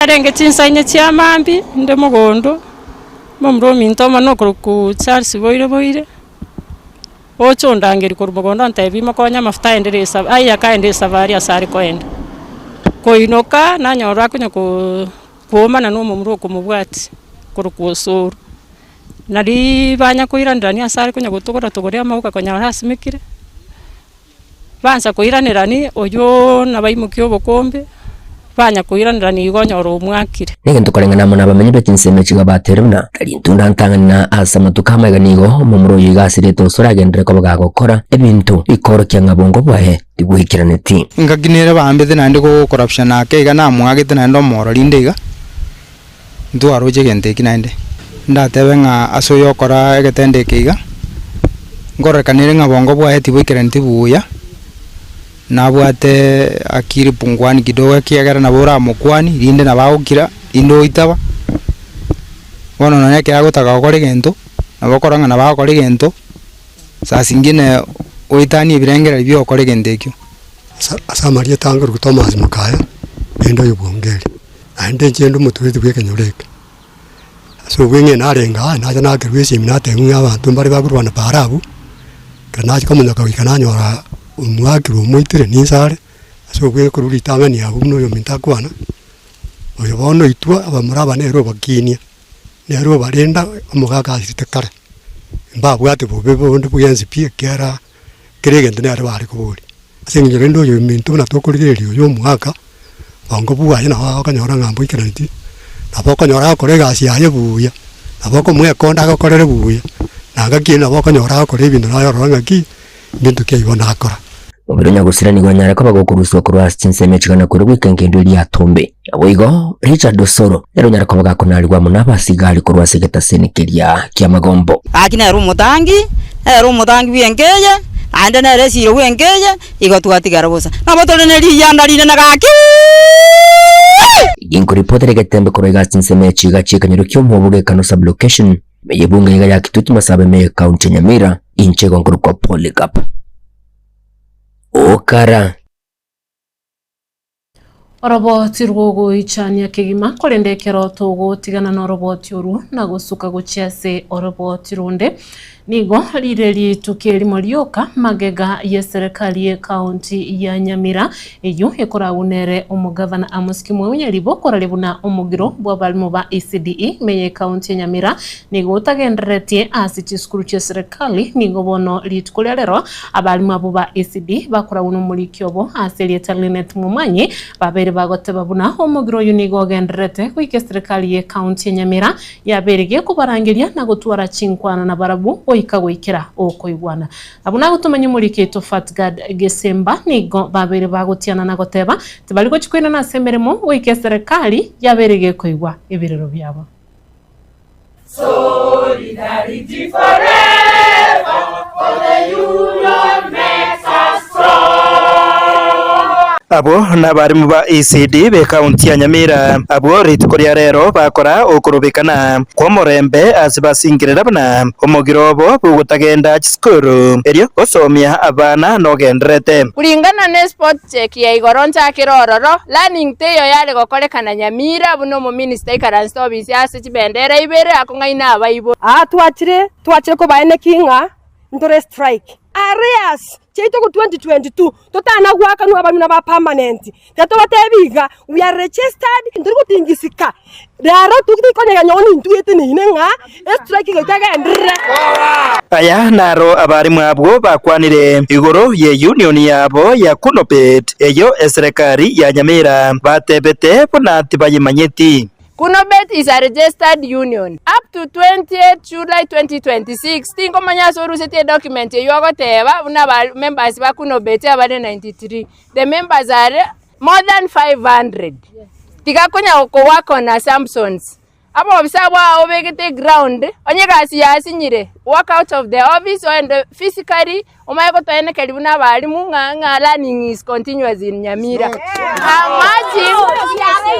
Arenge chinsanya chia mambi nde mugondo momro minto mano ku Charles boire ochondangeri ku mugondo ntebi makonya mafuta enderesa aya kaendesa vari asari koenda koinoka nanyora kunya kuomana no momro kumubwati kuru kusuru nari banya kuirandani asari kunya gutugora tugoria amauka konya hasimikire banza kuiranirani oyo nabaimukyo bokombe banya kuiranirani igonyora umwakire nigento korengana muna bamenye bekinseme chiga bateruna ari ntunda ntangana asama tukamaganigo momuro yigasirete usuragendere ko bagakora ebintu ikorokia ngabongo bwahe dibuhikiraneti ngaginere bambete nande ko corruption akega namwagete nando moro lindega ndu aroje gente kinande ndatebe nga asoyo kora egetende kiga ngorekanire ngabongo bwahe dibuhikiraneti buya nabwate akiri pungwani kidogo kiagera na bora mukwani rinde na baukira indo itaba wono nanya kya gutaka gukora gento nabakoranga na bakora gento sasingine oitani ibirengera byo okora gendekyo asamaria tanguru Thomas Mukaya endo yubongeri ande chendo mutwete bweke nyoreke so wenge narenga naja nagerwese minate abantu bari bagurwana parabu kana kama kawikana nyora umwakiro muitire nisare asogwe kururi tangani abuno yo mintakwana oyo bono itwa abamuraba nero bakinia nero barenda omugaka asitekare mbabwate bobebo ndo buyenzi pie kera kirege nare bari kuburi asenye rendo yo mintu na tokoriri yo mwaka bango buwa ina wakanyora ngambo ikiraniti naboko nyora korega asiaye buya naboko mwe konda akorere buya nagakina boko nyora korebe bintu nayo rangaki bintu ke ibona akora Obironya gusirani gwanyara ko bagokuruswa ku rwasinseme chigana kuri weekend iri yatombe aboigo Richard Osoro rero nyara ko bagakonalirwa munabasigari ku rwasegeta senikeria kya magombo akina ero mutangi byengeje ande na resiro wengeje igotwatigara bosa nabotole neri yandarine nagaki inko reporter getembe ko rwasinseme chiga chikanyiro kyo mubuge kano sub location meyebunga yiga yakituti masabe me county Nyamira inchego nguru kwa Polycarp Okara Oroboti rwogo ichania kigima korendekero togo tigana na oroboti oru na gusuka guchiase oroboti runde nigo lireli tukeli molioka magega ya serikali ya kaunti ya Nyamira eyo ekora unere omugavana Amos Kimwenya libokora libuna omugiro bwa balimo ba ECDE meye kaunti ya Nyamira nigo utagenderetie asiti skuru cha serikali nigo bono litukolya lero abalimo abo ba ECD bakora uno mulikyobo aseli Linet Mumanye babere bagote babuna omugiro yunigo genderete kwike serikali ya kaunti ya Nyamira yaberege kubarangiria na gutwara chinkwana na barabu ikagwikira okoigwana abuna gutumanye muri keto Fatgad Gesemba nigo babere bagutiana na goteba tibali ko chikwena na semeremo wike serikali yaberege koigwa ibirero byabo Solidarity forever for the union makes us strong. Abo nabarimu ba ECD be county ya Nyamira abo ritukoria rero bakora okurubikana kwa morembe asibasingirira bana omugirobo bugutagenda chiskuru erio osomia abana no gendrete kulingana ne sport check ya igoronta kirororo learning teyo yale gokorekana Nyamira buno mu minister ikaransto obisi ase chibendera ibere akongaina abaibo twachire ko baene kinga ndore strike Arias cheito ku 2022 totana gwaka nu abamina ba permanent tato batebiga we are registered ndiri kutingisika rero tukikonyega nyoni ntuyete ninenga strike gitaga ndire aya naro abarimu abo bakwanire igoro ye union yabo ya Kunobet eyo serikali ya Nyamira batebete bona tibayimanyeti Kunobet is a registered union. Up to 28 July 2026, tingo manyaso rusete document yogoteba una members ba Kunobet abane 93. The members are more than 500. Tikakonya ko work on assumptions. Abo obisabwa obegete ground onyegasi yasinyire work out of the office and physically omayeko toene kelibuna balimu nga learning is continuous in Nyamira. Amaji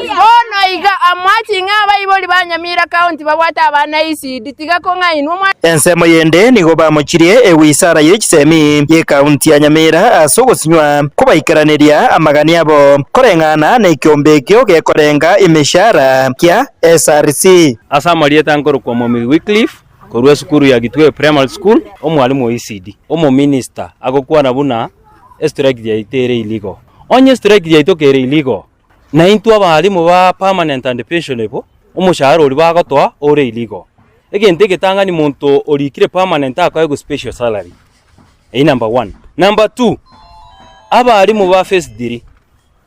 bono iga amwati ngaba iboli banyamira county babwata abana ECD tiga konga inumwa ensemo yende nigo bamuchirie ewisara y'ekisemi ye county ya Nyamira asogosinywa kubaikaranĩria amagani abo koreng'ana na ikiombe kyo gekorenga imishara kya SRC asa marieta ngoro kwa Mami Wycliffe korwa sukuru ya Gitwe Primary School omwalimu ECD omo minister agokwana buna strike ya itere illegal onye strike ya itokere illegal na intu abalimu ba permanent and pensionable umushahara uri bagotwa ore illegal egente getanga ni muntu orikire permanent akaye special salary number 1 number 2 abalimu ba first degree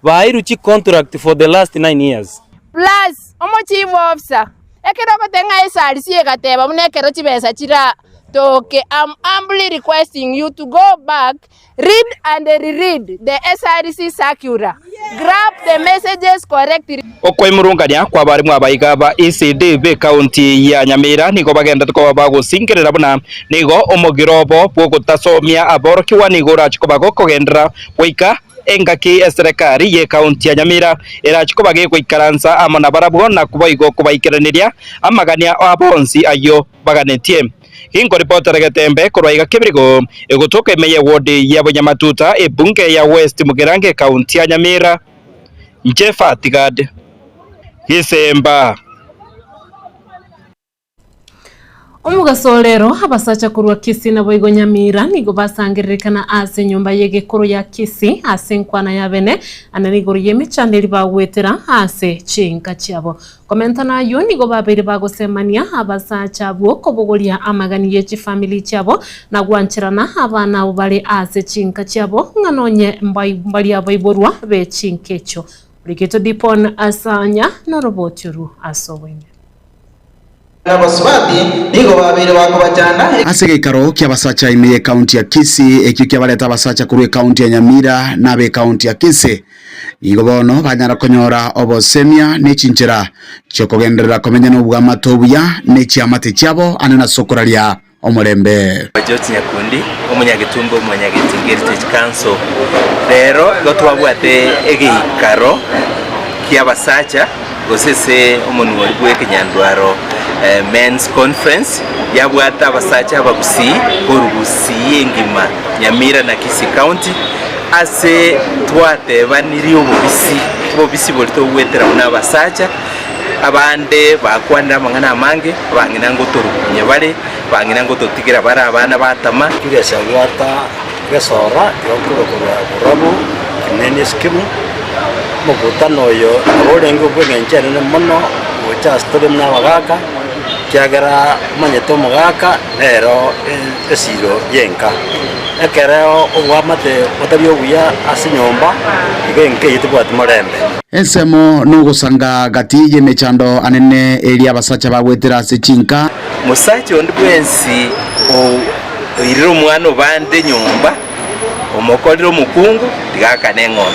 bairuchi contract for the last 9 years plus omo chief officer ekero tenga SRC egateba munekero chibesa chira toke. I'm humbly requesting you to go back, read and reread the SRC circular. Grab the messages correctly. Okoimurungania kwa barimu abaiga ba ECD be county ya Nyamira nigo bagenda tuko bagusingirira buna nigo omogirobo bwo gutasomia aborokiwa nigo rachiko bagokogendera boika engaki eserekari ye county ya Nyamira erachiko bage kwikaranza amana barabwo na kuboigo kubaikiraniria amagania abonsi ayo baganetie. Hingo reporter Gatembe kurwaiga kibirigo egutoka meye ward ya Bunyamatuta ebunge ya West Mugirange county ya Nyamira Njefa Tigad Hisemba Omugasolero abasacha kurwa Kisi na boigo Nyamira nigo basangiririkana ase nyumba yegekuru ya Kisi ase nkwana ya bene ananigoro yemichandeli bagwetera ase chinka cyabo komenta nayo nigo babiri bagosemania abasacha bwo kobogolia amagani yechi family cyabo na gwanchirana abana ubale ase chinka cyabo nganonye mbali abayiborwa be chinkecho Briketo Dipon asanya na roboturu asowene Abaswati nigo babiri bakobajana asege karo kya basacha imeye county ya Kisi ekyo baleta basacha kurwe county ya Nyamira na be county ya Kisi nigo bono banyara konyora obosemia nechinchira cyokogenderera komenya n'ubwamatobuya necyamate cyabo anena sokoralia omurembe Bajoti Nyakundi omunyagitumbo omunyagitingeri State Council rero gotwabwate egikaro kya basacha gosese omuntu wari bweke Nyandwaro men's conference yabwata abasacha abagusi borugusi engima Nyamira na Kisi county ase twateba niri obubisi bolito wetera una abasacha abande bakwanda mangana amange bangina ngo torukunya bare bangina ngo totigira bara abana batama kiresa gwata gesora yokuro kurabo kinene skimu mukutano yo aborengo bwengenjene mono uchastore mna bagaka kyagara manyeto mugaka rero esiro yenka ekereo obwamate otabyo buya asinyomba igenke yitubwat morembe ensemo nugusanga gati yemechando anene eri abasacha bagwetera se chinka musachi ondi bwensi o iriro mwana bande nyomba omokolero mukungu tigaka nengono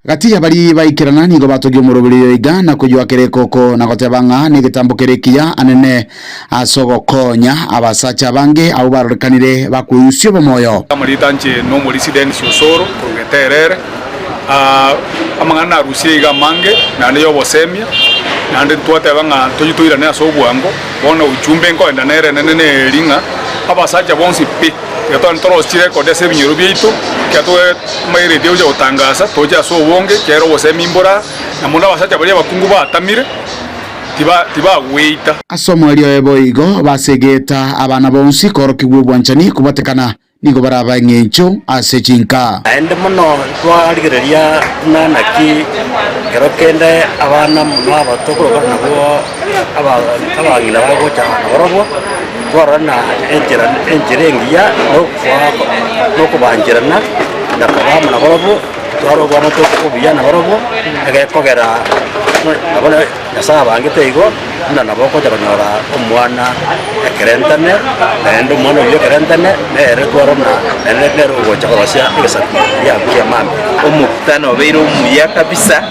gati ya bari baikirana nigo batogyo murubiriro igana kujwa kerekoko na gotebanga ni gitambukerekia anene asogo konya abasacha bange au barukanire bakuyusyo bomoyo amuritanche no muri residence osoro kugeterere amangana rusie iga mange nande yo bosemia nande twatebanga toyituira ne asobwango bona uchumbe ngo enda nere nene ringa abasacha bonsi pi yato ntoro chire ko dese binyoro bieito kyatwe maire dio jo tangasa toja so wonge kero bosemi mbora na munda basacha bali bakungu batamire tiba weita asomo elio eboigo basegeta abana bonsi korokibwe bwanchani kubatekana nigo baraba ngencho asechinka ende mono twarigereria nanaki kero kende abana muno abatokoro kana bo abangina bagocha borobwo twarana enjerengia no kubanjirana na kabama na borobwo twarogwa mutoko kubiyana borobwo agekogera abona yasaba bangiteigo na naboko tabanyora omwana ekerentane nendo mwana yo kerentane nere twarona nero gocha korosya igesatu ya kiamama omukutano beiro muya kabisa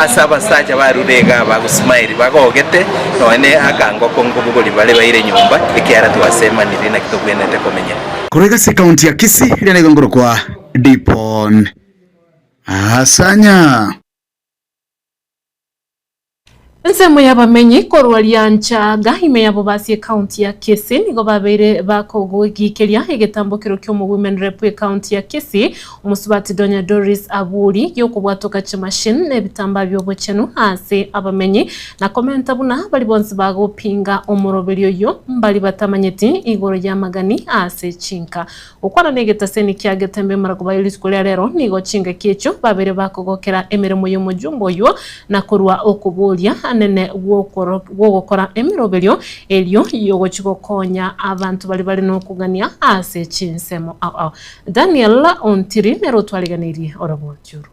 asaba sacha barurega bagusmile bagogete none akango kongo bugoli bale baire nyumba ikiara twasema nirina kitogwenete komenya kurega se county ya Kisi ile ngongoro kwa Dipon asanya Nsemo y'abamenyi korwalia nchaga ime yabo basi county ya Kisii nigo babere bakogogikeria egetambukiro kyo mu women rep county ya Kisii umusubati Donya Doris Aburi yokubwatoka chimashine nebitamba byobochenu hasi abamenyi na komenta buna bali bonse bagopinga omurobelyo yo mbali batamanyeti igoro ya magani hasi chinka ukwana negeta seni kyagetembe maragoba yiliskole rero nigo chinga kiecho babere bakogokera emirimo yo mujumbo yo na korwa okubulia anene wogokora emirobelyo elyo yogochikokonya abantu bali no kugania ase chinsemo Daniel Ontiri nero twaliganirie orobotjuru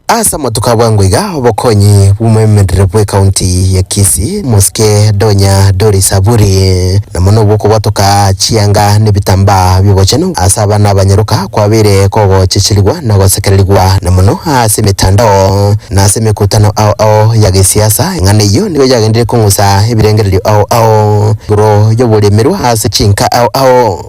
asa motuka bwangwiga obokonyi bumemedere bwe county ya Kisii Moske Donya Doris Aburi na mono boko batoka chianga nebitamba byobocheno asa bana banyeruka kwabire kogo chichiligwa na gosekerligwa na mono ase mitandao na ase mikutano au ya gisiasa ngane yo nigo yagendere kungusa ebirengerero au bro yobolemerwa ase chinka au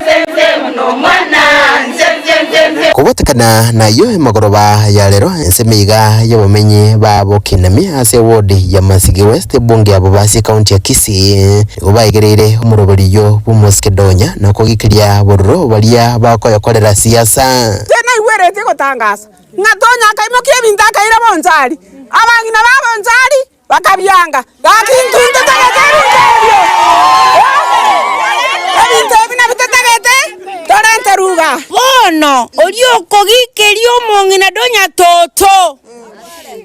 kubotekana na yo emagoroba ya lero ensemiga y'obumenyi babo kinami ase ward ya Masigi West bunge abo basi county ya Kisii ubayigerere umuroberiyo b'Moske Donya na kugikiria bororo balia bakoyokorera siasa tena iwerete gutangasa ngatonya kaimokie bintaka ira bonzari abangina babonzari bakabyanga gakintunde tagateru Toranteruga bono orioko gikerio mongina Donya toto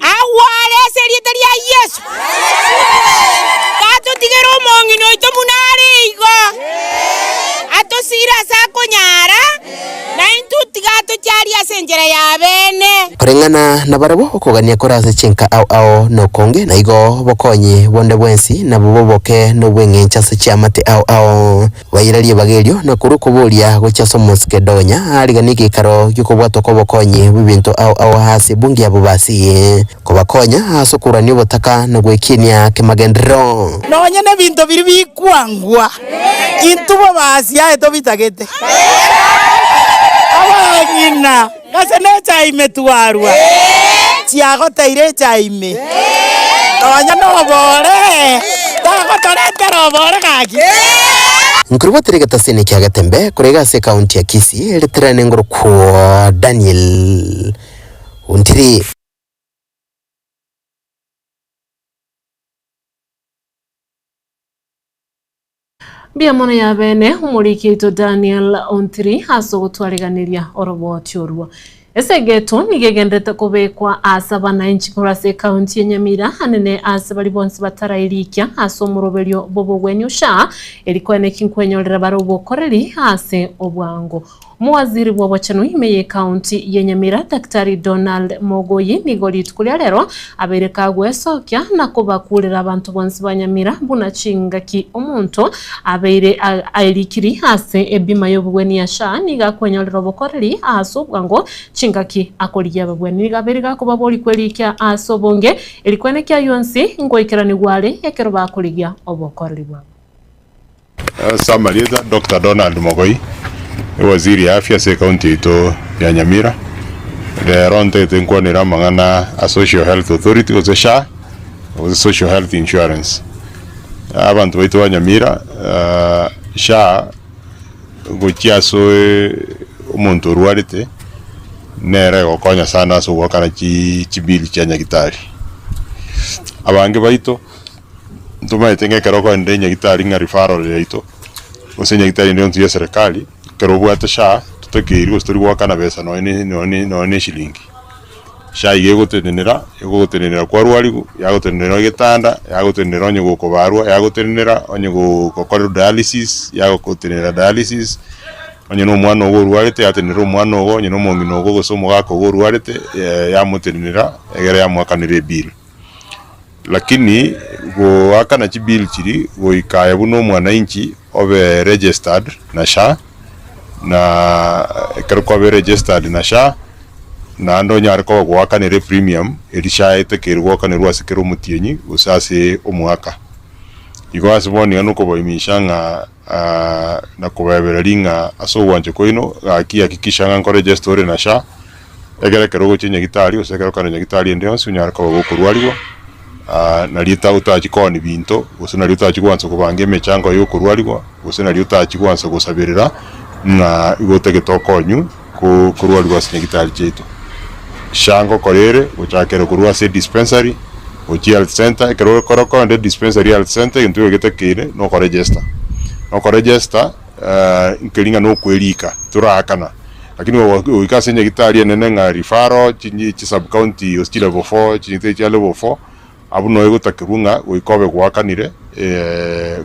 awale serieteria Yesu kato tigero mongino ito munare igo ato sira sako nyara na intu tigato charia senjera ya bene kurengana na barabo okogania korase chinka au no konge na igo bokonyi bonde bwensi na buboboke no bwengencha se chamate au wairalie bagerio na kurukubulia gochaso Moske Donya ariganiki karo yukobwato kobokonyi bibinto au hasi bungi abo basi kobakonya asokurani botaka no gwekinia kemagendero nonye ne binto biri bikwangwa intubo basi ya eto bitagete abagina gasene chaime tuarwa chiago teire chaime nonye no bore tago toretero bore gaki Nkurubotere gatasene kya gatembe kurega se county ya Kisii eletrane ngoro kwa Daniel Ontiri Bia mono ya bene umurikito Daniel Ontiri haso gutwariganiria orobotjuru ese geto nigegendete kubekwa asa bananchi kurase county ya Nyamira hanene asa bali bonse batarairikia aso murobelyo bobo gwenyusha elikwene kinkwenyorera barobo koreri ase obwango Mwaziri wa wachano imeye county ya Nyamira Daktari Donald Mogoyi nigoli tukulia lero abereka gwesokya na kubakulira abantu bonse ba Nyamira buna chinga ki omuntu abere airikiri hase ebima yobugweni ya sha niga kwenyorera bokoreri aso bwango chinga ki akoliya babweni niga bereka kubaboli kwelikia aso bonge elikwene kya yonsi ngoikerani gwale yakero bakoliya obokoreri bwa Samaliza Dr. Donald Mogoyi waziri ya afya se county ito ya Nyamira ronte tenkwanira mangana a social health authority oze SHA oze social health insurance abantu baito wa Nyamira SHA gokia so umuntu urwarite nere gokonya sana so wakana chibili cha nyagitari abange baito ntuma tenga karoko ende nyagitari nga referral yaito ose nyagitari ndio ntuye serikali karobu ata SHA tutakiri ustori wakana besa no shilingi SHA yegotenera kwa rwali yagotenera gitanda yagotenera onye gukobarwa yagotenera onye gukora dialysis yagotenera dialysis onye no mwana ogo rwarete yatenera omwana ogo onye no mongino ogo gosomo gako ogo rwarete yamutenera egere yamwakanire bill lakini go akana chibill chiri go ikaya buno mwana inchi obe registered na SHA na karko be registered na SHA na ndo nyarko gwakanire premium elisha etekirwo kanirwa sikero mutienyi usase omwaka igwase boni anuko boimishanga na kubebelinga aso wanje koino akihakikisha ngo register na SHA egere kero gochinya gitari usekero kana gitari ndio sunyarko gokurwaliwa na rita utajikoni binto gose na rita kwanza kubanga emechango yo kurwarigwa gose na rita kwanza gusabirira na igotege tokonyu kurwarigwa sinyagitari chetu shango korere uchakere kurwa se dispensary uchi health center kero koroko nde dispensary health center into getekire no register nkelinga no kwelika turakana lakini ukase nyagitari nene nga rifaro chi sub county hostile level 4 chi te level 4 abuno ego takirunga uikobe gwakanire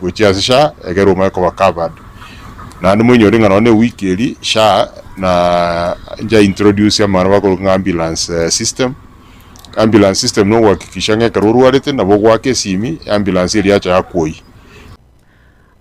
guchiasha egero mako bakabad na ndi mwenyo ringa none wiki eri sha na nja introduce amana bako ambulance system no wakikisha ngekaruru arete na bogwake simi ambulance eri acha yakoi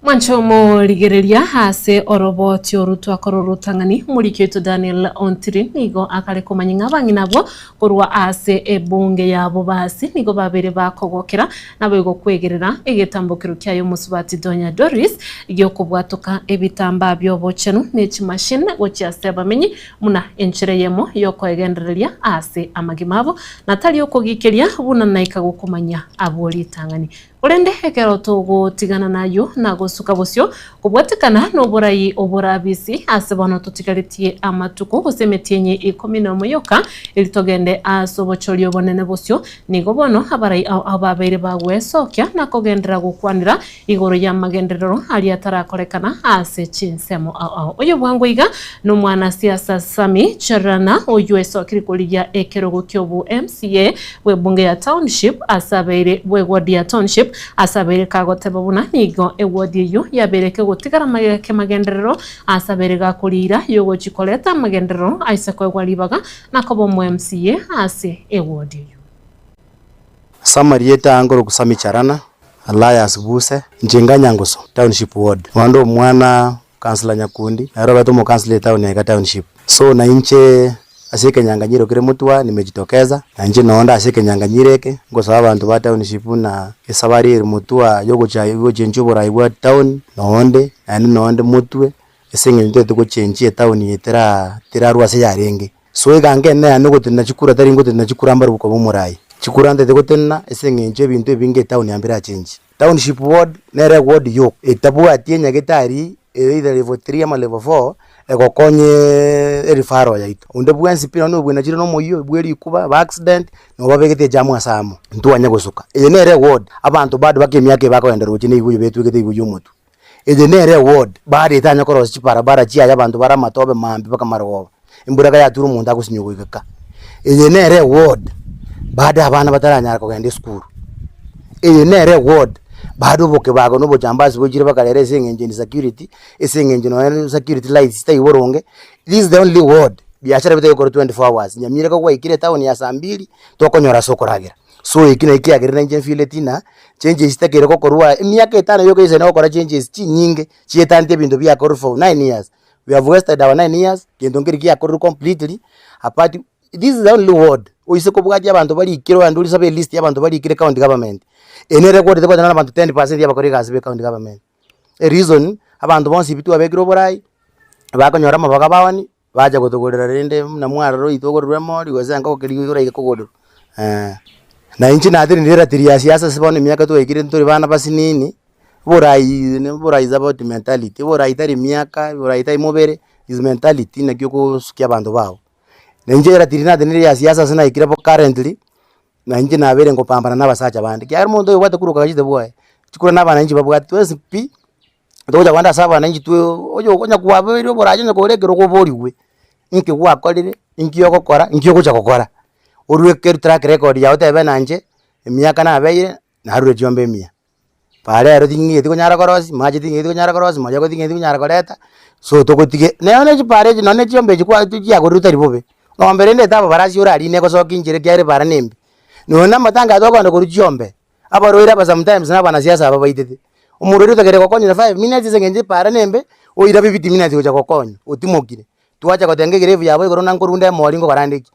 Mwanchomo ligereria hase oroboti orutu akororutangani murikyeto Daniel Ontiri nigo akale komanyinga banginabo korwa ase ebunge yabo basi nigo babere bakogokera nabo kwegerera egetambukiro kyayo musubati Donya Doris igyo kubwatoka ebitamba byobochenu n'ekimashine gokyase abamenyi muna enchereyemo yoko egendereria ase amagimabo natali okogikeria buna naika gokomanya aboli tangani Urende hekero togo tigana nayo na gosuka bosyo kubwatikana no burayi oburabisi asebano tutikalitie amatuko gosemetienye ikomino moyoka ilitogende asobochoryo bonene bosyo nigo bono abarayi ababere bagwesokya nakogendera gukwanira igoro ya magenderero ali atarakorekana ase chinsemo oyo bwangoiga no mwana siasa Sami Cherana oyueso kirikulia ekero gokyobu MCA webunge ya township asabere wegwadi ya township asabere kagoteba buna nigo ewodi yo yabereke gutigara mageke magenderero asabere gakurira yogo chikoleta magenderero aise kwegwalibaga nakobo mu MCA ase ewodi yo Samarieta angoro kusami charana Elias Buse Njenga Nyanguso township ward wando mwana councilor Nyakundi aro bato mu councilor town ya township so na inche asike nyanganyiro kire mutwa nimejitokeza na nje naonda asike nyanganyireke ngoso abantu ba township na isabari mutwa yogo cha yogo chenjubo raibwa town naonde ani naonde mutwe isinge ndoto ko chenjie town yetera ruase yarenge so igange ne ano gotina chikura tari ngotina chikura mbaru buko bumurai chikura ndete gotina isinge nje bintu binge town yambira change township ward nere ward yo etabu atienya getari either level 3 ama level 4 egokonye erifaro yaito unde bwansi pino no bwena chiro no moyo bweri kuba ba accident no babegete jamu asamo ntuanya gosuka nere ward abantu bado bakemyake bakoendera ukine iguyo betu gete iguyo mutu nere ward bari etanya korosi chiparabara chia y'abantu bara matobe mambi baka maroba imburaga ya turu munda gusinyugo ikaka nere ward bado abana bataranyara kugenda school nere ward bado boke bago no bojambazi bojire bakarere engine security engine no security lights stay woronge. This is the only ward biashara bita yoko 24 hours nyamire ko ikire town ya saa 2 tokonyora soko ragira so ikina ikiagirira engine filetina changes itakere ko korwa imyaka 5 yoko ize no kora changes chi nyinge chietante bintu bya kor for 9 years we have wasted our 9 years kendo ngiri ya kor completely apart. This is the only ward oise ko bwaje abantu bari ikiro anduri sabe list y'abantu bari ikire county government enere ko ndiko na abantu 10% y'abakore gazibe county government a reason abantu bonsi bitu abegiro borai bakonyora mabaga bawani baje gutugurira rende na mwararo itogorwemo rigozanga kokiriura ikogoro na inchi na thiri ndira tiria siasa sibone miaka tu ikire nturi bana basinini borai about mentality borai tari miaka borai tai mobere is mentality na kyoko sukia abantu bao na inje ratirina denire ya siasa sina ikire po currently na inje na bere ngopambana nabasacha bandi kyari mondo yokwate kuruka kachite boye chikura nabana inje babwati twese pi ndoja kwanda saba na inje twe ojo konya kuwabero boraje nkoregero ko boriwe inki gwakorire inki yokokora inki yokucha kokora orwe keru track record ya otebe nanje emyaka na abeire na harure jombe mia pare aro tingi etiko nyara korosi maje tingi etiko nyara korosi maje ko tingi etiko nyara koreta so to kotige ne chipare none jombe chikwa tukia koruta ribobe no mbere ndeta barasi urari ne ko so kinjire kyare bara nembe nona matanga dokondo kuri jombe abaroira ba sometimes na bana siasa aba baitete umuriro takere kokonyo 5 minutes sengenje para nembe oira 50 minutes gocha kokonyo otimokire tuacha kotenge grave yabo igoro nankurunde moringo barandiki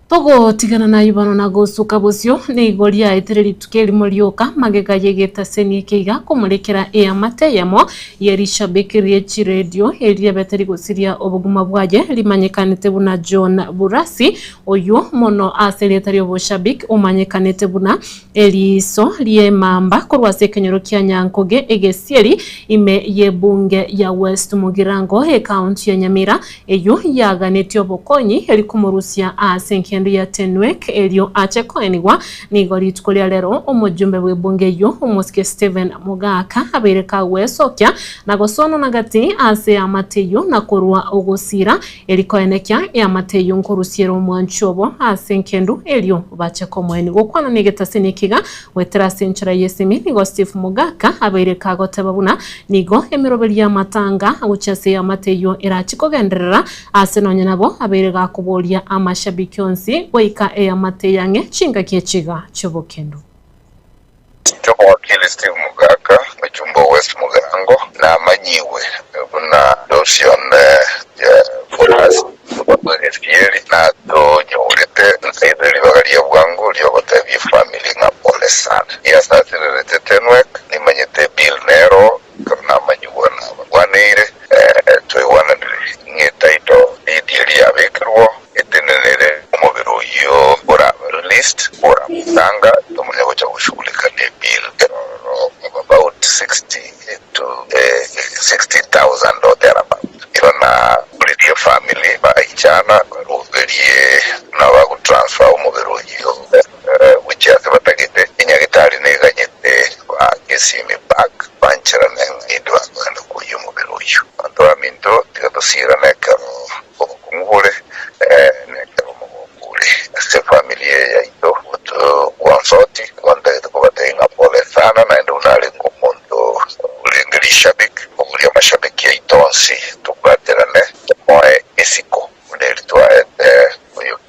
Togo tigana na ibano na gosuka busyo ni igoria etereri tukeli molioka magega yegeta seni keiga kumurekera amate yamo yeri shabikirie chi radio eria beteri gusiria obuguma bwaje limanyekanite buna John Burasi oyo mono aseretari obushabik umanyekanite buna eliso lie mamba korwase kenyoro kya Nyankoge egesieri ime yebunge ya West Mugirango county ya Nyamira eyo yaganetyo bokonyi eli kumurusia asenke ya Tenwek elio achekoenigwa nigori tukolia lero omujumbe webunge yo omuske Steven Mugaka abereka wesokya na gosono nagati ase amateyo na korwa ogosira elikoenekya amateyo nkorusiero mwanchobo asenkendu elio bachekomweni gokwana negetasenikiga wetera senchara yesimi nigo Steve Mugaka abereka gotebabuna nigo emirobeli ya matanga ucyase amateyo erachikogenderera ase nonyenabo abereka kubolia amashabiki onsi waika amate yange chinga kiechiga chobokendo Chobo wakili Steve Mugaka mchumba West Mugirango na manyiwe kuna dosion ya forasi wabagesieri na do nyurete nsaideli bagaria bwangu liogotebi family nga pole sana ya sasa rete Tenwek ni manyete bill nero kana manyiwe na waneire toiwana ngetaito idili ya bekro etenere yo ora list ora tanga tumenya gocha kushughulika ne bill about 60 to 60,000 or thereabout irona bulidie family ba ichana uberie na wagu transfer umubero yo which is batagite inyagitari ne ganyete wa gesimi back panchera ne indwa kana kuyo mubero yo ando aminto tikatosira ne karo kumubure este familia ya ito wansoti wanda ito kubatenga pole sana na ndo unali kumondo ulengeli shabik ulia mashabiki ya itonsi tukaterane moe esiko uneli tuwaete uyo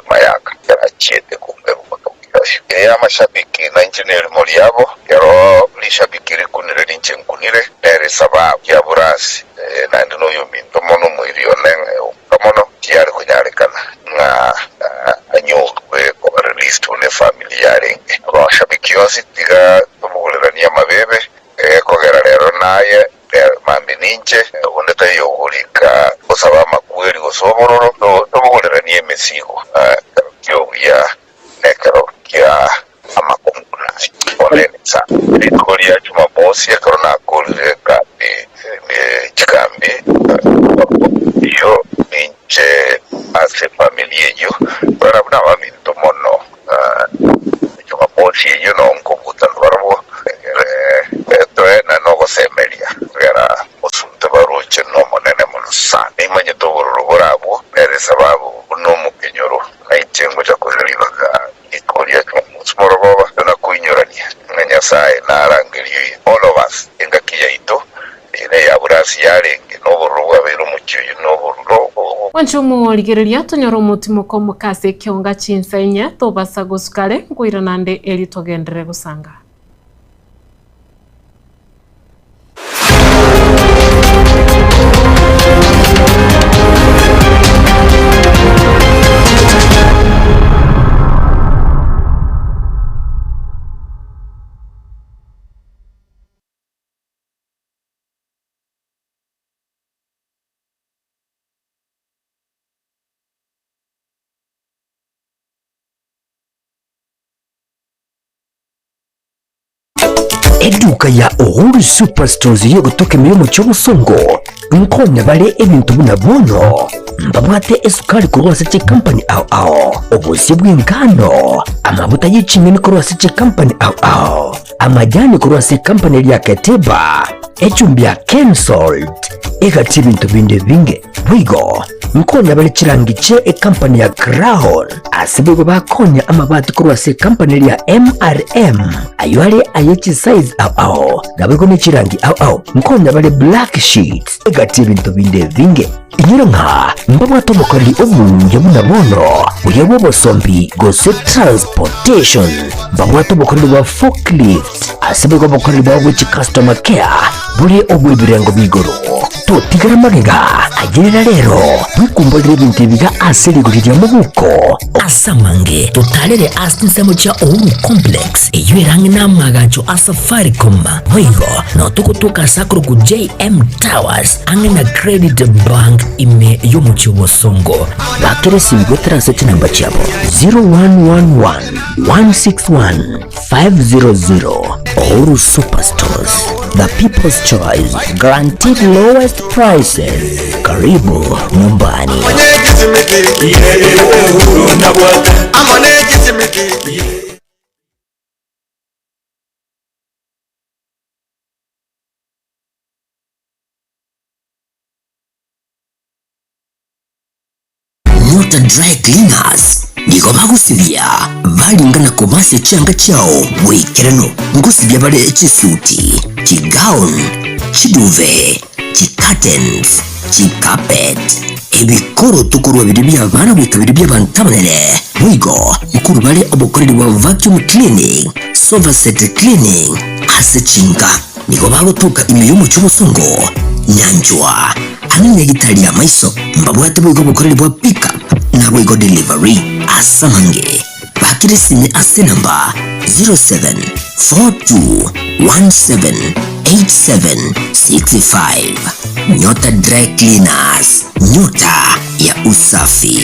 mayaka ya chiete kumbebu makabukashi ya mashabiki na engineer moliabo yaro li shabiki rikunire linche nkunire nere sababu ya burasi na ndo uyo minto mono mwirioneng kamono tiyari kunyarekana nga anyokwe kwa release une familiare abashabiki yose tiga tumugulerania mabebe kogera rero naye mambi ninche undeta yogulika kusaba makweli gosobororo tumugulerania mesigo kyo ya nekero kya amakunguna onene sa rikolia Jumamosi akarona koleka chikambi yo ninche ase familia yo para una mamito mono Jumamosi yo no nkobuta barabo esto na no gosemelia era osunte baruche no monene monosa imanye to borabo ere sababu no mukenyoro naichengo cha kuzaliwa ikolia Jumamosi na kuinyorania nganya sai na arangeliyo all of us ingakia ito ile ya burasi yale no borwa bero mucyo no borro wanchumu ligereria tonyoro mutimo ko mukase kyonga chinsenya to basa gusukale ngwira nande eli togendere gusanga Eduka ya Uhuru Superstores yo gutoke miyomo cy'obusongo nkonya bale ebintu bunabono mbabwate esukali kurwase che company ao obusi bw'ingano amabuta y'ikimini kurwase che company ao amajani kurwase company ya Keteba echumbi ya Kensold egati ibintu binde binge bwigo nkonya bale chirangiche company ya Crown asibwe bakonya amabati kurwase company ya MRM aywale ayechi size ao nabwe ko chirangi ao nkonya bale black sheets egati ibintu binde binge inyiro nka mbabwato mukali obunje bunabono uyebo bosombi gose transportation mbabwato mukali wa forklift asibwe ko mukali wa which customer care buri obwibirengo bigoro totigara magega agirira rero bikumbolire bintu biga aserigurira mu buko asamange totalere asinsemo cha Uhuru Complex eyirangi namagacho Safaricom boigo no tukutuka sakro ku JM Towers angina Credit Bank ime yomuchi wosongo bakere simgo transact number chabo 0111 161 500. Uhuru Superstores, the people's choice, guaranteed lowest prices. Karibu nyumbani. Nyota Dry Cleaners niko bagusibya balingana kubase cyanga cyawo wekerano ngusibya bare chisuti chigown chiduve chicurtains chicarpet ebikoro tukuru babiri by'abana bikabiri by'abantabanere wigo mukuru bale obukoreri wa vacuum cleaning sofa set cleaning asechinga niko bagutuka imiyomo cy'ubusongo nyanjwa hanene gitali ya maiso mbabwate bwigo bukoreri bwa pick up na bwigo delivery asamange bakirisine ase namba 0742178765. Nyota Dry Cleaners, nyota ya usafi.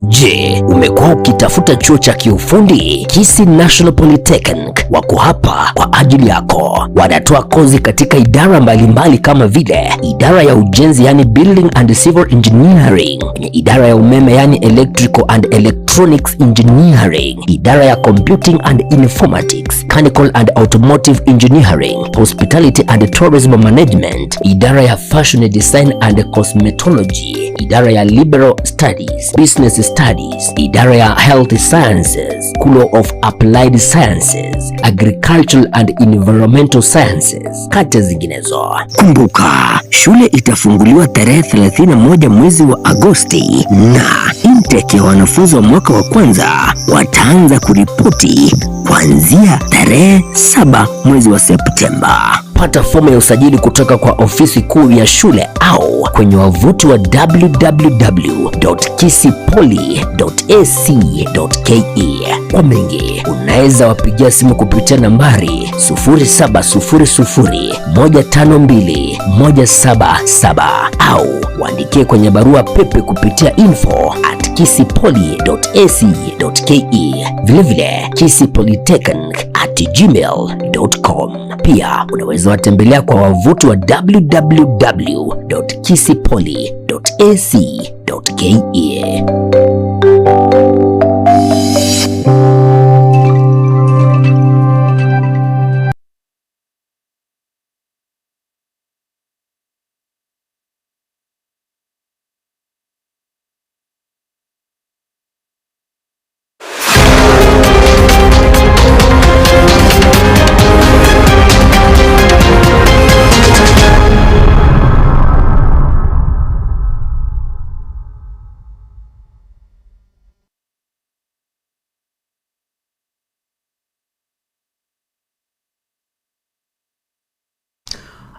Je, umekuwa ukitafuta chuo cha kiufundi? Kisii National Polytechnic wako hapa kwa ajili yako. Wanatoa kozi katika idara mbalimbali kama vile idara ya ujenzi yani Building and Civil Engineering, idara ya umeme yani Electrical and Electronics Engineering, idara ya Computing and Informatics, Mechanical and Automotive Engineering, Hospitality and Tourism Management, idara ya Fashion Design and Cosmetology, idara ya Liberal Studies, Business Studies, idara ya Health Sciences, School of Applied Sciences, Agricultural and Environmental Sciences, kati zinginezo. Kumbuka, shule itafunguliwa tarehe 31 mwezi wa Agosti na intake ya wanafunzi wa mwaka wa kwanza wataanza kuripoti kuanzia tarehe 7 mwezi wa Septemba. Pata fomu ya usajili kutoka kwa ofisi kuu ya shule au kwenye wavuti wa www.kisipoli.ac.ke. Kwa mengi, unaweza wapigia simu kupitia nambari 0700152177 au waandikie kwenye barua pepe kupitia info@kisipoli.ac.ke. Vilevile kisippolytechnic@gmail.com. Pia unaweza watembelea kwa wavuti wa www.kisipoli.ac.ke.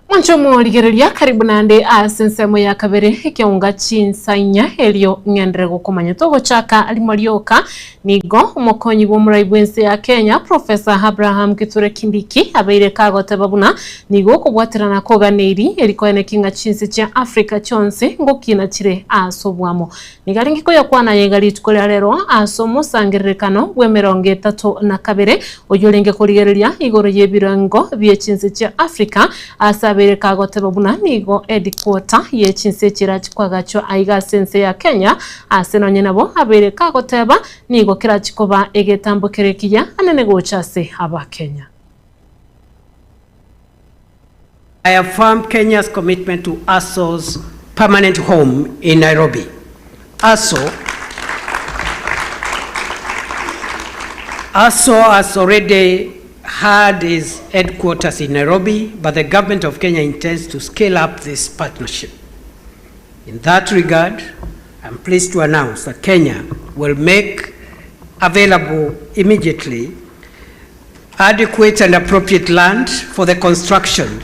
Mwanchomo ligereria karibu nande asensemo ya kabere kiunga chinsanya elio ngendere gukomanya togo chaka alimorioka nigo umukonyi w'umurayibwense ya Kenya Professor Abraham Kithure Kindiki abeire kagote babuna nigo kubwatirana koganeri elikoene kinga chinse cha Africa chonse ngokina chire asobwamo nigaringi ko yakwana yegali tukole rero asomo sangirekano bwemeronge 32 oyolenge koligereria igoro yebirango bye chinse cha Africa asabere kagote babuna nigo headquarter ye chinse chira chikwagacho aiga sense ya Kenya asenonye nabo abere kagote ba nigo kira chikoba egetambukerekiya anene gochase aba Kenya. I affirm Kenya's commitment to ASO's permanent home in Nairobi. ASO has already had its headquarters in Nairobi, but the government of Kenya intends to scale up this partnership. In that regard, I'm pleased to announce that Kenya will make available immediately adequate and appropriate land for the construction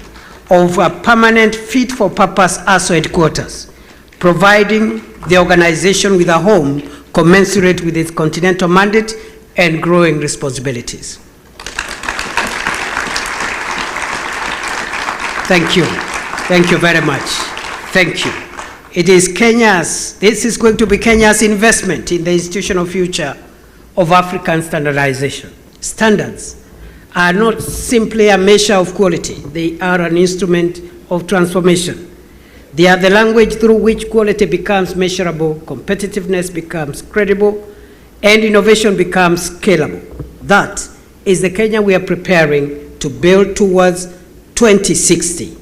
of a permanent fit-for-purpose ASO headquarters, providing the organization with a home commensurate with its continental mandate and growing responsibilities. Thank you. Thank you very much. Thank you. This is going to be Kenya's investment in the institutional future of African standardization. Standards are not simply a measure of quality. They are an instrument of transformation. They are the language through which quality becomes measurable, competitiveness becomes credible, and innovation becomes scalable. That is the Kenya we are preparing to build towards 2060.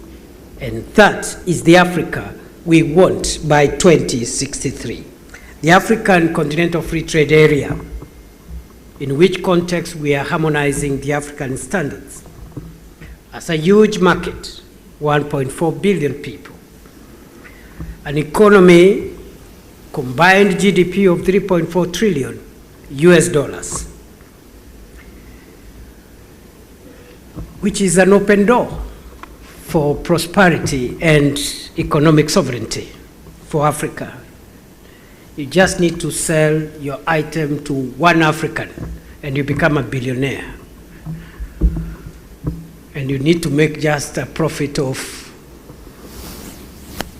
And that is the Africa we want by 2063. The African Continental Free Trade Area, in which context we are harmonizing the African standards, as a huge market, 1.4 billion people, an economy, combined GDP of 3.4 trillion US dollars, which is an open door for prosperity and economic sovereignty for Africa. You just need to sell your item to one African and you become a billionaire. And you need to make just a profit of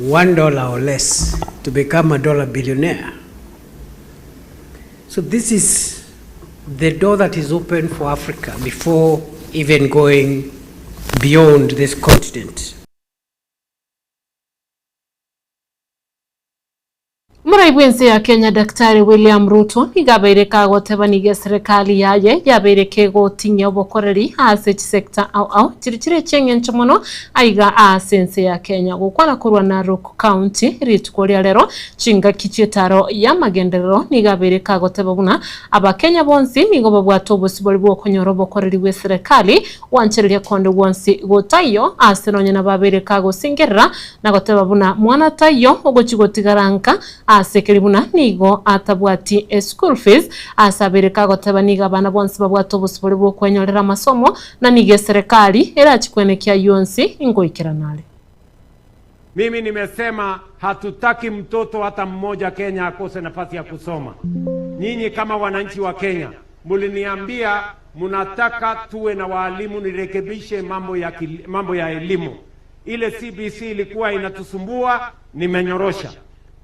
$1 or less to become a dollar billionaire. So this is the door that is open for Africa before even going beyond this continent. Muraibwense ya Kenya Daktari William Ruto igabaire kagotebanige serikali yaye yabaire kegotinya obokoreri ase sector au chirichire chengencho mono aiga asense ya Kenya gukwana kurwa Narok County ritkoria lero chinga kichitaro ya magenderero nigabaire kagotebabuna abakenya bonsi nigo babwato bosibori bwo konyoro bokoreri we serikali wanchereria konde wonsi gotayo ase nonye na babaire kagosingerera na gotebabuna mwana tayo ogochigotigaranka asekeribuna nigo atabwati school fees asabere kagotebaniga bana bonse babwato bosibori bwo kwenyorera masomo na nige serikali era chikwenekia yonsi ingoikiranale. Mimi nimesema hatutaki mtoto hata mmoja Kenya akose nafasi ya kusoma. Nyinyi kama wananchi wa Kenya muliniambia munataka tuwe na walimu nirekebishe mambo ya elimu. Ile CBC ilikuwa inatusumbua, nimenyorosha.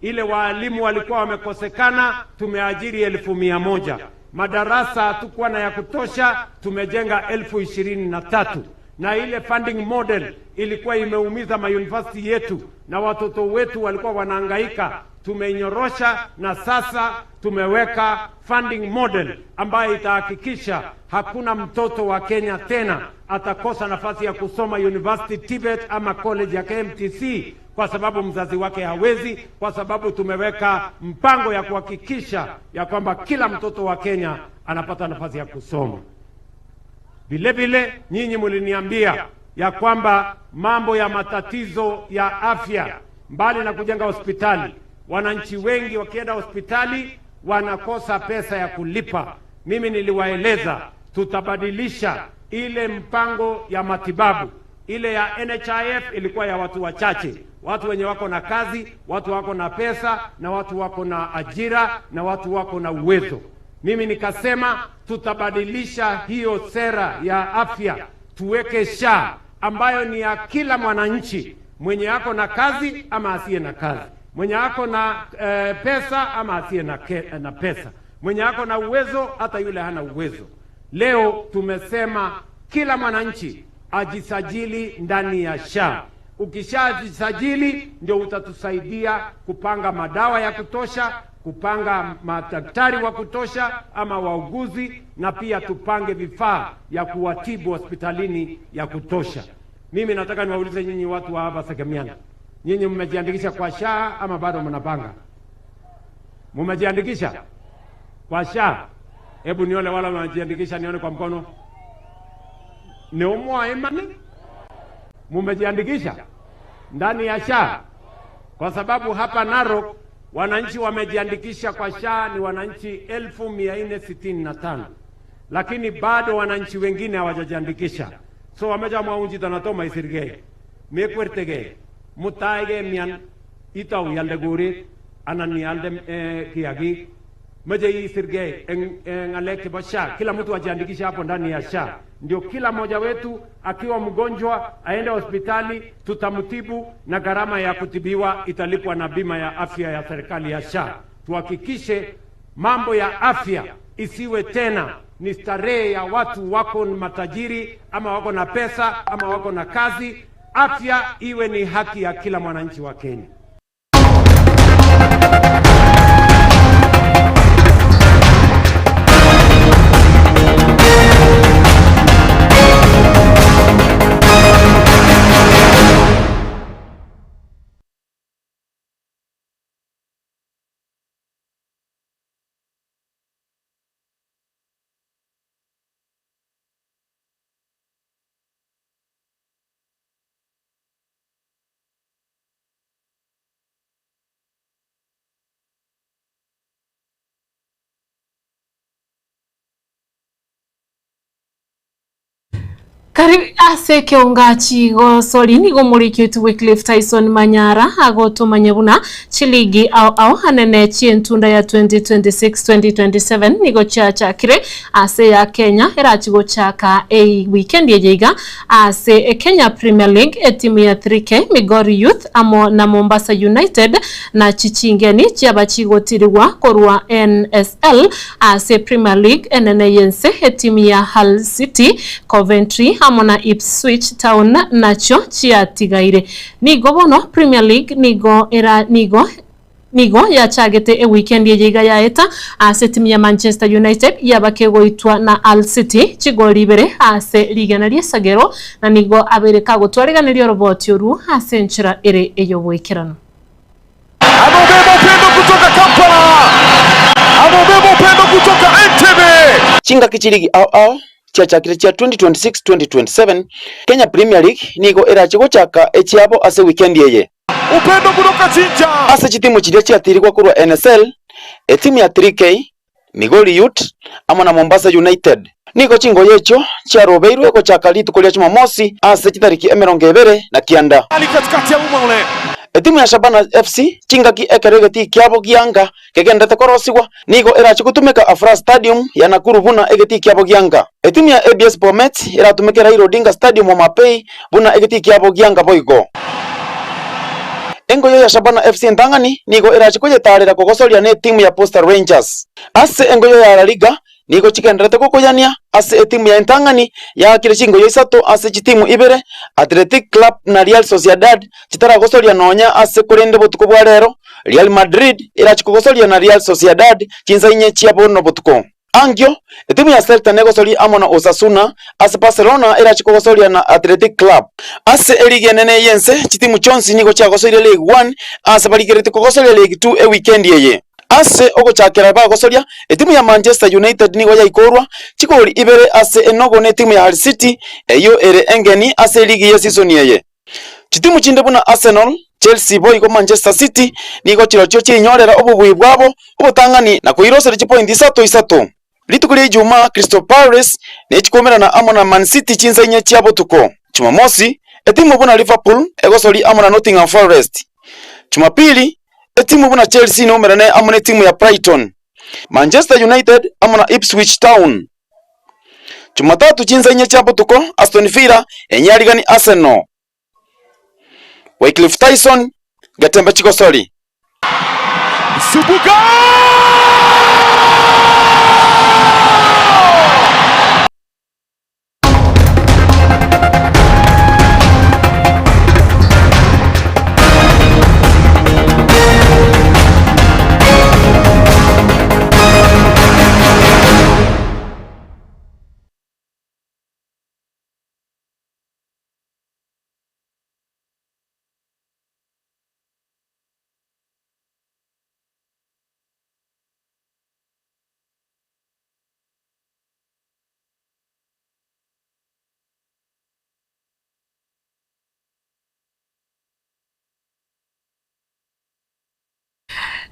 Ile walimu walikuwa wamekosekana, tumeajiri 1,100. Madarasa hatukuwa na ya kutosha, tumejenga 23,000. Na ile funding model ilikuwa imeumiza mauniversity yetu na watoto wetu walikuwa wanahangaika, tumeinyorosha na sasa tumeweka funding model ambayo itahakikisha hakuna mtoto wa Kenya tena atakosa nafasi ya kusoma University Tibet ama college ya KMTC kwa sababu mzazi wake hawezi, kwa sababu tumeweka mpango ya kuhakikisha ya kwamba kila mtoto wa Kenya anapata nafasi ya kusoma. Vile vile nyinyi muliniambia ya kwamba mambo ya matatizo ya afya, mbali na kujenga hospitali, wananchi wengi wakienda hospitali wanakosa pesa ya kulipa. Mimi niliwaeleza tutabadilisha ile mpango ya matibabu. Ile ya NHIF ilikuwa ya watu wachache, watu wenye wako na kazi, watu wako na pesa, na watu wako na ajira, na watu wako na uwezo. Mimi nikasema tutabadilisha hiyo sera ya afya, tuweke SHA ambayo ni ya kila mwananchi, mwenye ako na kazi ama asiye na kazi, mwenye ako na pesa ama asiye na pesa, mwenye ako na uwezo hata yule hana uwezo. Leo tumesema kila mwananchi ajisajili ndani ya SHA. Ukishajisajili ndio utatusaidia kupanga madawa ya kutosha, kupanga madaktari wa kutosha ama wauguzi, na pia tupange vifaa ya kuwatibu hospitalini ya kutosha. Mimi nataka niwaulize nyinyi watu wa hapa Segemiana, nyinyi mmejiandikisha kwa SHA ama bado mnapanga? Mmejiandikisha kwa SHA? Hebu nione wala mmejiandikisha, nione kwa mkono. Ni umwa imani? Mumejiandikisha ndani ya SHA? Kwa sababu hapa Narok wananchi wamejiandikisha kwa SHA ni wananchi 1465, lakini bado wananchi wengine hawajajiandikisha. So wameja mwaunji tanatoma isirge mekwertege mutaige mian itau yalde guri anan yalde kiagi meje isirge ngaleke ba SHA. Kila mtu ajiandikisha hapo ndani ya SHA, ndio kila mmoja wetu akiwa mgonjwa aende hospitali, tutamtibu na gharama ya kutibiwa italipwa na bima ya afya ya serikali ya SHA. Tuhakikishe mambo ya afya isiwe tena ni starehe ya watu wako ni matajiri ama wako na pesa ama wako na kazi. Afya iwe ni haki ya kila mwananchi wa Kenya. Kari ase kiongachi go soli nigo murikitu Wycliffe Tyson Manyara agotumanya buna chiligi au hanene chientunda ya 2026-2027 nigo chakire ase ya Kenya erachigo chaka weekend yejeiga ase Kenya Premier League etimu ya 3K Migori Youth amo na Mombasa United na chichingeni chiabachigotirwa korwa NSL ase Premier League enene yense etimu ya Hull City Coventry amona Ipswich Town nacho chiatigaire nigo bono Premier League nigo ya chagete weekend yejiga ya eta ase timu ya Manchester United yabakegoitwa na Hull City chigori ibere ase ligana lyesagero na nigo abereka gutwariganiryo roboti oru ase nchira ere eyobwekerano. Amebeba upendo kutoka Kampala, amebeba upendo kutoka Entebbe. Chinga kichiligi au chakire cha 2026-2027 Kenya Premier League nigo erachigo chaka echiabo ase weekend yeye. Upendo kutoka Chinja ase chitimu chiria chiatirikwa kurwa NSL etimu ya 3K Migori Youth amo na Mombasa United nigo chingo yecho chiarobeirwe ko chaka litu kulia Jumamosi ase chitariki 20 na kianda ali katikati ya umma ule. Etimu ya Shabana FC chingaki ekeregeti kiabo gianga kegendete korosigwa nigo erachikutumika Afra Stadium ya Nakuru buna egeti kiabo gianga. Etimu ya ABS Bomet iratumika Raila Odinga Stadium Mapei buna egeti kiabo gianga boigo. Engo ya Shabana FC Ntangani nigo erachikujetarira kugosoria ne timu ya Posta Rangers. Ase engo ya La Liga nigo chikenderete kukuyania ase etimu ya Ntangani ya kirechingo yoisato ase chitimu ibere Athletic Club na Real Sociedad chitara gosoria nonya ase kurende botuko bwa rero Real Madrid irachikugosoria na Real Sociedad chinza inye chia bono botuko. Angio etimu ya Celta negosori amo na Osasuna ase Barcelona irachikugosoria na Athletic Club. Ase erige nene yense chitimu chonsi nigo chagosoria League 1 ase baligerete kugosoria League 2 weekend yeye. Ase ogo chakera bagosoria etimu ya Manchester United nigo yaikorwa chikori ibere ase enogo ne timu ya Hull City eyo ere engeni ase ligi ya season yeye. Chitimu chinde buna Arsenal Chelsea boy ko Manchester City nigo chirocho chinyorera obubui bwabo obutangani na kuirosera chipoint isato litukuri Juma Crystal Palace ne chikomera na amo na Man City chinza inye chiabo tuko. Jumamosi etimu buna Liverpool egosori amo na Nottingham Forest. Jumapili etimu buna Chelsea no merane amo na timu ya Brighton. Manchester United amo na Ipswich Town. Jumatatu chinza inye chiabo tuko Aston Villa enyarigani Arsenal. Wycliffe Tyson Gatembe Chikosoli Subuka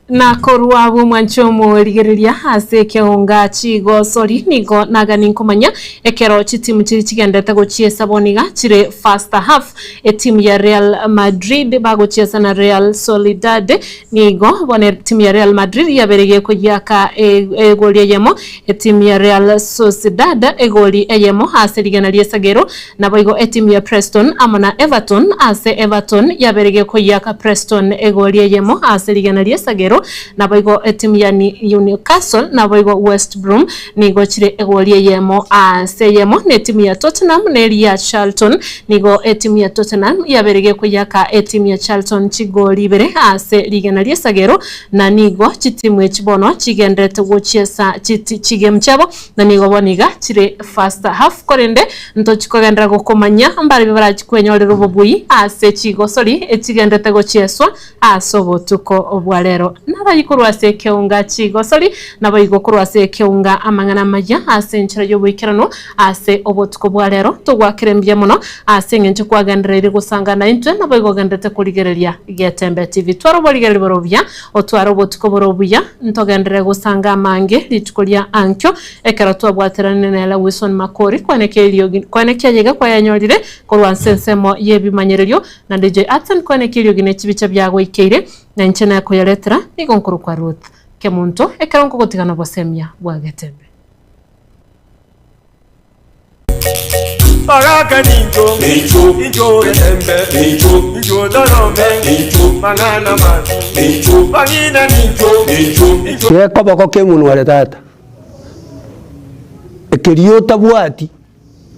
na korwa bumwanchomo ligeriria ase keonga chigo sori nigo nagani nkomanya ekero chitimu chiri chigendete gochiesa boniga chire first half timu ya Real Madrid bagochiesa na Real Sociedad nigo bone timu ya Real Madrid yaberege kujaka egoli eyemo timu ya Real Sociedad egoli eyemo ase ligana liesagero naboigo timu ya Preston amona Everton ase Everton yaberege kujaka Preston egoli eyemo ase ligana liesagero naboigo timu ya Newcastle naboigo West Brom nigo chire egoli yemo ase yemo ne timu ya Tottenham ne ya Charlton nigo timu ya Tottenham yaberege kuyaka timu ya Charlton chigoli bere ase ligana liesagero na nigo chitimu echibono chigendete gochiesa chigem chabo na nigo boniga chire first half korende ntochikogendera gokomanya mbari barachikwenyorera obobui ase chigosori echigendete gochieswa asobotuko obwarero nabayikorwa se keunga chigosori nabayikorwa se keunga amangana maya ase nchira yobuikirano ase obotuko bwarero tugwakirembye muno ase ngenche kwagandirire gusangana intwe nabayigogendete kurigereria Getembe TV twaro borigerere borobya otwaro obotuko borobya ntogendere gusanga amange litukoria ankyo ekero twabwaterane na la Wilson Makori kwaneke yega kwayanyorire korwa nsensemo yebimanyererio na DJ Atsan kwaneke yogine chibicha byago ikeire na nchena yako ya letra nigo nkuru kwa Ruth kemunto ekaronko gotigana bosemia bwa Getembe Baraka ninjo ninjo Getembe ninjo dorome mangana man bangina ninjo keko bako kemunwa le tata ekeriyo tabwati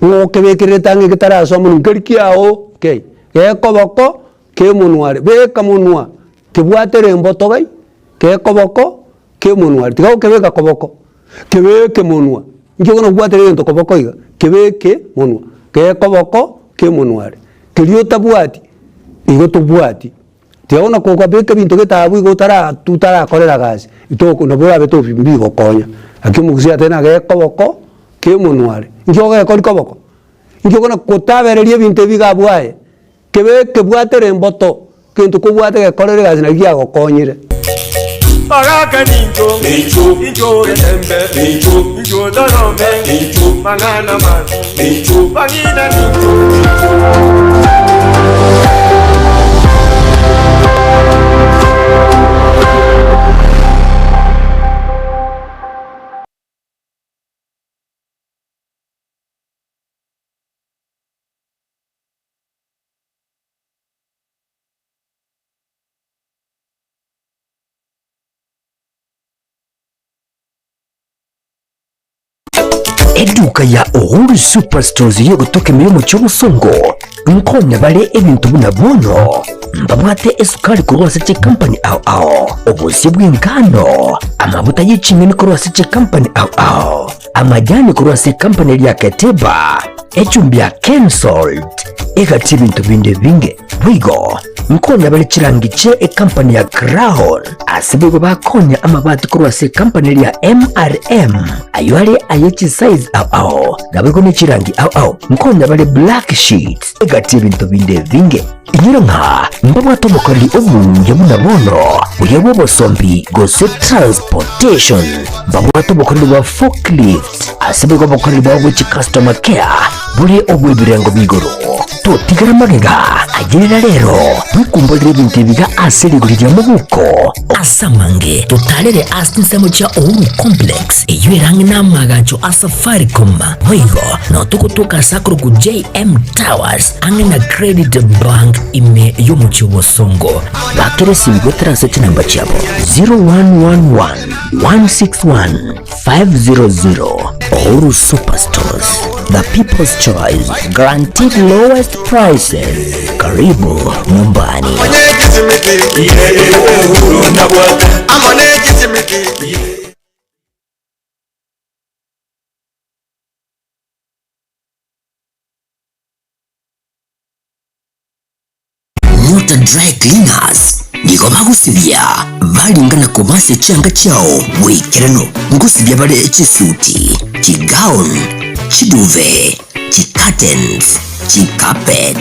ngoke bekire tangi kitaraso mun ngerikiao okay keko bako kemunwa le beka munwa kibwatere mboto gai kekoboko kemunwa tiga kebeka koboko kebeke munwa ngigono bwatere ento koboko iga kebeke munwa kekoboko kemunwa keriyo tabwati igo tubwati tiga ona ko kwabeka bintu getabu igo tutara korera gasi itoko no bora beto bimbigo konya akimugusia tena kekoboko kemunwa ngigoga koboko ngigona kotabereria bintu bigabwaye kebeke bwatere mboto kintu kubwate korere gazi na giago konyire Baraka ninjo Getembe ninjo dorome mangana man bangina ninjo Eduka ya Uhuru Superstores yo gutoka milimo cy'obusongo nkonya bale ebintu bunabono mbabwate esukari kurwasa che company ao obusi bw'ingano amabuta y'ikimini kurwasa che company ao amajani kurwasa company ya Keteba echumbya Kensalt egati bintu binde binge bwigo nkonya bale chirangiche company ya Crown asibigo bakonya amabati kurwasa company ya MRM aywale ayechi size ao nabego ne chirangi ao nkonya bale black sheet egati bintu binde binge inyiro nka mbabwato mukali obunge bunabono uyebo bosombi gose transportation mbabwato mukali wa forklift asibigo mukali wa which customer care buri obwebirengo bigoro totigara magega agerera rero tukumbolire bintu biga aserigurira mu buko asamange tutalere asinsemo cha Uhuru complex eywerang na magacho asafaricom hoigo no tukutuka sakuru ku JM Towers angena credit bank ime yomuchiwo songo bakere simbo transaction number chabo 0111 161 500 Uhuru Superstores, the people's choice, guaranteed lowest prices. Karibu nyumbani. Nyota Dry Cleaners nigo bagusibya balingana kubase cyanga cyao wikirano ngusibya bale chisuti chigown chiduve chicurtains chicapet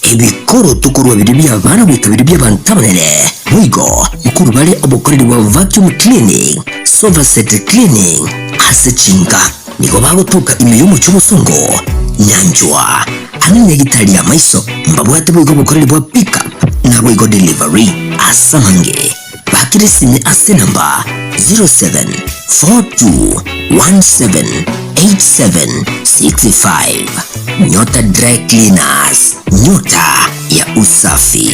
ebikoro tukorwa biribya bana bikabiribya bantabanene wigo mukuru bale obukoreri wa vacuum cleaning Sovaset cleaning asechinga niko bagotuka imiyomo cy'ubusongo nyanjwa hamwe gitari ya maiso mbabwate bwigo bukoreri bwa pickup na bwigo delivery asamange bakirisine asenamba 0742178765 Nyota Dry Cleaners, nyota ya usafi.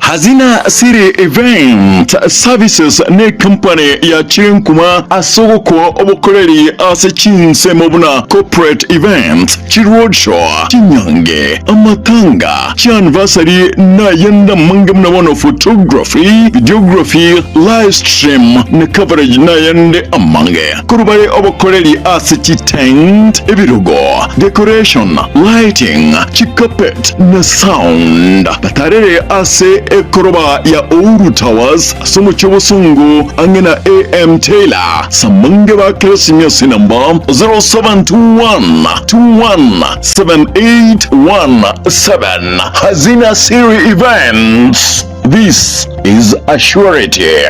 Hazina Siri Event Services ne company ya Chinkuma asogoko obukoreri asechinse mobuna corporate event chiroadshow chinyange amatanga anniversary na yenda mangamna wano photography videography live stream na coverage na yende amange kurubare obukoreri asechi tent ebirugo decoration lighting chikapet na sound batarere ase ekoroba ya Ouru Towers somo chobosungu angena AM Taylor samange ba klesimya sinamba 0721217817 Hazina Siri Events. This is a surety.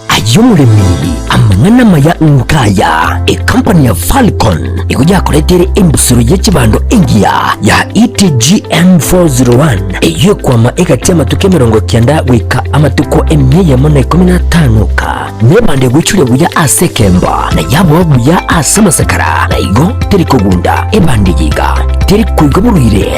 Ayomuremi amangana maya nkaya company ya Falcon ikuja kuletere embusuru y'ekibando engia ya ETGM 401 iyo kwama ekati amatuke 90 wika amatuko emye ya 15 ka nebande gwichule buya asekemba na yabo buya asamasakara na igo teri kugunda ebande yiga teri kuigaburire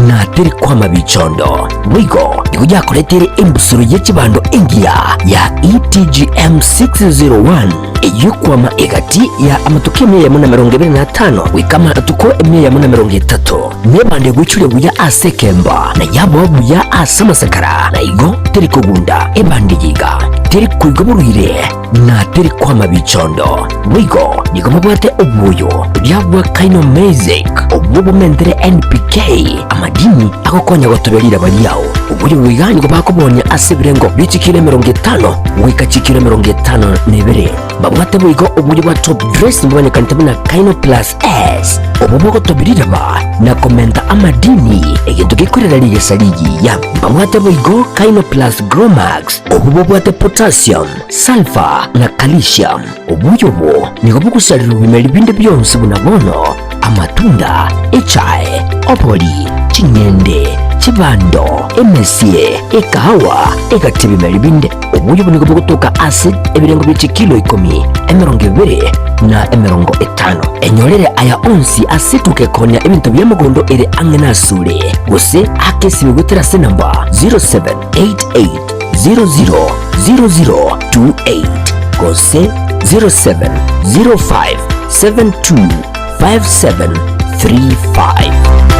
na teri kwama bichondo wigo ikuja kuletere embusuru y'ekibando engia ya ETGM 601 iyo kwama egati ya amatuke 125 wikama atuko 130 nebande gwichule buya asekemba na yabo buya asamasakara na igo teri kugunda ebande yiga teri kuigaburire na teri kwama bichondo wigo nigoma bwate obuyo byabwa kaino music obubo mendere NPK amadini akokonya gotobelira bali yawo ubuyo wigani go bakobonya asebirengo bichikire 50 wikachikire 50 nebere babwate buigo ubuyo bwa top dress mbanye kantabuna kaino plus S obubo gotobelira ba na komenta amadini egento gikorera liye saligi ya babwate buigo kaino plus Gromax obubo bwate potassium sulfur na calcium ubuyo bo nigo bukusalira bimeli binde byonse bunabono amatunda echae opoli chinyende chibando emesie ekawa ekatibimeli binde ubuyo bunigo bukutoka acid ebirengo by'ekilo 10 20 na 50 enyolere aya onsi asituke konya ebintu byamugondo ere angena sule gose akesi bigutera senamba 0788000028 gose 0705725735